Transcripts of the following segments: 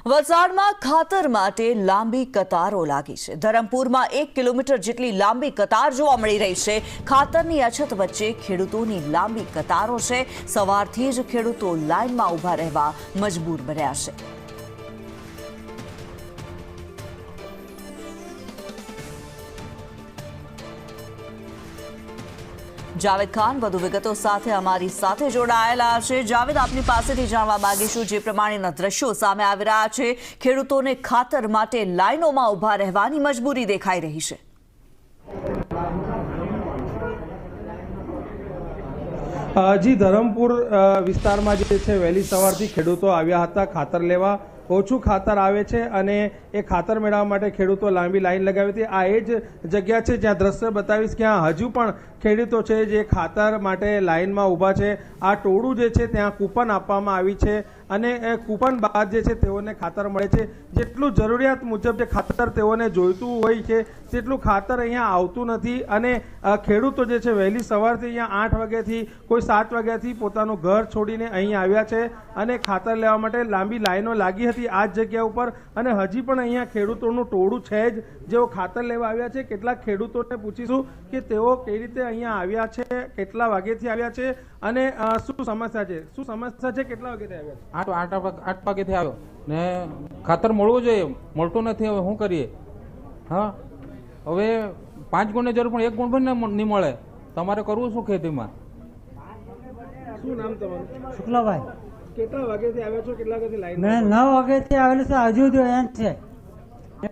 વલસાડમાં ખાતર માટે લાંબી કતારો લાગી છે। ધરમપુરમાં 1 કિલોમીટર જેટલી લાંબી કતાર જોવા મળી રહી છે। ખાતરની અછત વચ્ચે ખેડૂતોની લાંબી કતારો છે। સવારથી જ ખેડૂતો લાઇનમાં ઊભા રહેવા મજબૂર બન્યા છે। जावेद खान વધુ વિગતો સાથે અમારી સાથે જોડાયેલા છે। જાવેદ, આપની પાસેથી જાણવા માંગીશું જે પ્રમાણેના દ્રશ્યો સામે આવી રહ્યા છે, ખેડૂતોને ખાતર માટે લાઈનોમાં ઊભા રહેવાની મજબૂરી દેખાઈ રહી છે। જી, ધરમપુર વિસ્તારમાં જે છે વહેલી સવારથી ખેડૂતો આવ્યા હતા ખાતર લેવા। ઓછું ખાતર આવે છે અને એ ખાતર મેળવવા માટે ખેડૂતો લાંબી લાઈન લગાવી હતી। આ એ જ જગ્યા છે જ્યાં દ્રશ્ય બતાવીશ કે હજુ પણ ખેડૂતો છે જે ખાતર માટે લાઈનમાં ઊભા છે। આ ટોળું જે છે ત્યાં કૂપન આપવામાં આવી છે અને એ કૂપન બાદ જે છે તેઓને ખાતર મળે છે। જેટલું જરૂરિયાત મુજબ જે ખાતર તેઓને જોઈતું હોય છે તેટલું ખાતર અહીંયા આવતું નથી અને ખેડૂતો જે છે વહેલી સવારથી અહીંયા 8 વાગ્યાથી કોઈ 7 વાગ્યાથી પોતાનું ઘર છોડીને અહીં આવ્યા છે અને ખાતર લેવા માટે લાંબી લાઈનો લાગી હતી આ જ જગ્યા ઉપર અને હજી પણ અહીંયા ખેડૂતોનું ટોળું છે જ જેઓ ખાતર લેવા આવ્યા છે। કેટલાક ખેડૂતોને પૂછીશું કે તેઓ કઈ રીતે અહીંયા આવ્યા છે, કેટલા વાગ્યાથી આવ્યા છે અને શું સમસ્યા છે, કેટલા વાગ્યાથી આવ્યા છે? 8 વાગ્યાથી આવ્યો ને ખાતર મળવું જોઈએ, મળતું નથી। હવે શું કરીએ? હા, હવે 5 ગુણની જરૂર પણ 1 ગુણ પણ નહીં મળે। તમારે કરવું શું ખેતીમાં? શું નામ તમારું? શુક્લાભાઈ। કેટલા વાગ્યાથી આવ્યા છો, કેટલા વાગ્યાથી લાઈન? મેં 9 વાગ્યાથી આવેલું છે, હજુ તો એમ છે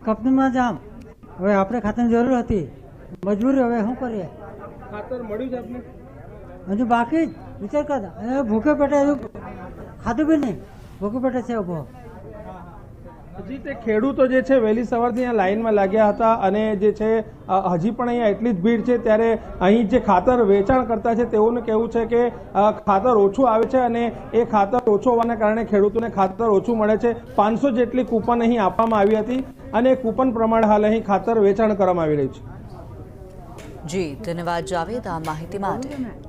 કંપનીમાં જામ। હવે આપણે ખાતરની જરૂર હતી, મજબૂરી, હવે શું કરીએ? ખાતર મળ્યું છે આપને? હજુ બાકી જ વિચાર કરતા અને ભૂખે પેટે હજુ ખાધું બી નહીં, ભૂખે પેટે છે ઉભો। હજી તે ખેડૂતો જે છે વહેલી સવારથી અહીંયા લાઈનમાં લાગ્યા હતા અને જે છે હજી પણ અહીંયા એટલી જ ભીડ છે। ત્યારે અહીં જે ખાતર વેચાણ કરતા છે તેઓનું કહેવું છે કે ખાતર ઓછું આવે છે અને એ ખાતર ઓછું હોવાના કારણે ખેડૂતોને ખાતર ઓછું મળે છે। 500 જેટલી કૂપન અહીં આપવામાં આવી હતી અને કૂપન પ્રમાણે હાલ અહીં ખાતર વેચાણ કરવામાં આવી રહ્યું છે। જી, ધન્યવાદ જાવેદ આ માહિતી માટે।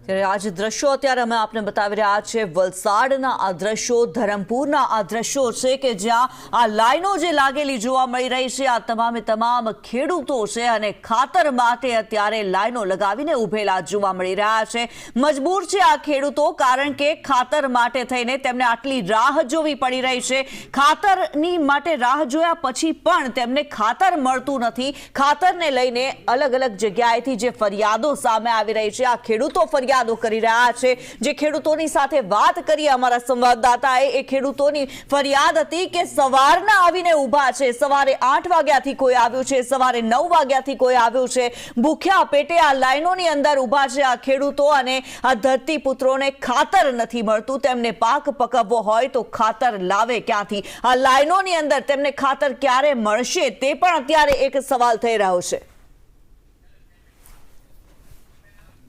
आज दृश्यों अत्यारे अमे आपने बतावी रह्या छे वलसाडना आ दृश्यों, धरमपुरना आ दृश्यों छे के ज्यां आ लाइनो जे लागेली जोवा मळी रही छे। आ तमामे तमाम खेडूतो छे अने खातर माटे अत्यारे लाइनो लगावीने उभेला जोवा मळी रह्या छे। मजबूर छे आ खेडूतो कारण के खातर माटे थईने तेमने आटली राह जोवी पड़ी रही छे। खातरनी माटे राह जोया पछी पण तेमने खातर मळतुं नथी। खातरने लईने अलग अलग जग्याएथी जे फरियादो सामे आवी रही छे, आ खेडूतो फरियाद કરી રહ્યા છે। જે ખેડૂતોની સાથે વાત કરી અમારા સંવાદદાતાએ, એ ખેડૂતોની ફરિયાદ હતી કે સવારના આવીને ઊભા છે, સવારે 8 વાગ્યાથી કોઈ આવ્યું છે, સવારે 9 વાગ્યાથી કોઈ આવ્યું છે, ભૂખ્યા પેટે આ લાઈનોની અંદર ઊભા છે આ ખેડૂતો અને આ ધરતીપુત્રોને ખાતર નથી મળતું। તેમને પાક પકવવો હોય તો ખાતર લાવે ક્યાંથી? આ લાઈનોની અંદર તેમને ખાતર ક્યારે મળશે તે પણ અત્યારે એક સવાલ થઈ રહ્યો છે।